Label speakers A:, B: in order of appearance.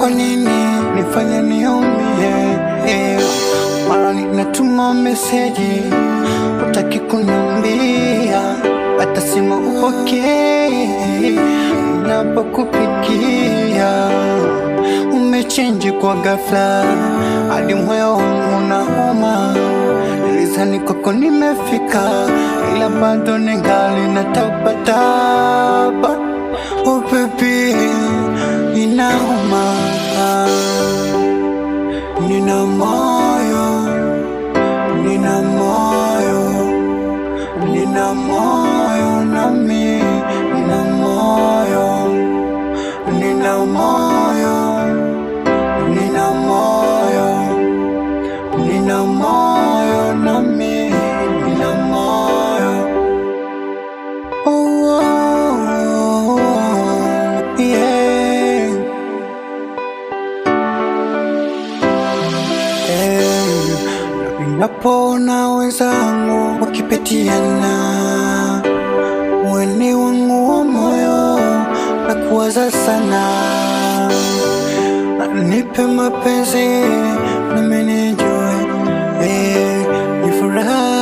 A: kwa nini nifanye niumie? Mara ninatuma meseji utaki kuniambia, hata simu upokee ninapokupigia. Umechange kwa ghafla hadi moyo wangu unauma. Nilizani kwako nimefika, ila bado ningali natapatapa. Oh baby, inauma. Nina moyo, nina moyo, nina moyo nami, nina moyo, nina moyo, nina moyo, nina moyo nami, nina moyo. Oh, oh, oh, yeah. Napona wenzangu wakipitiana, mwene wangu wa moyo na kuwaza sana. Nipe mapenzi na mimi nijue, ni furaha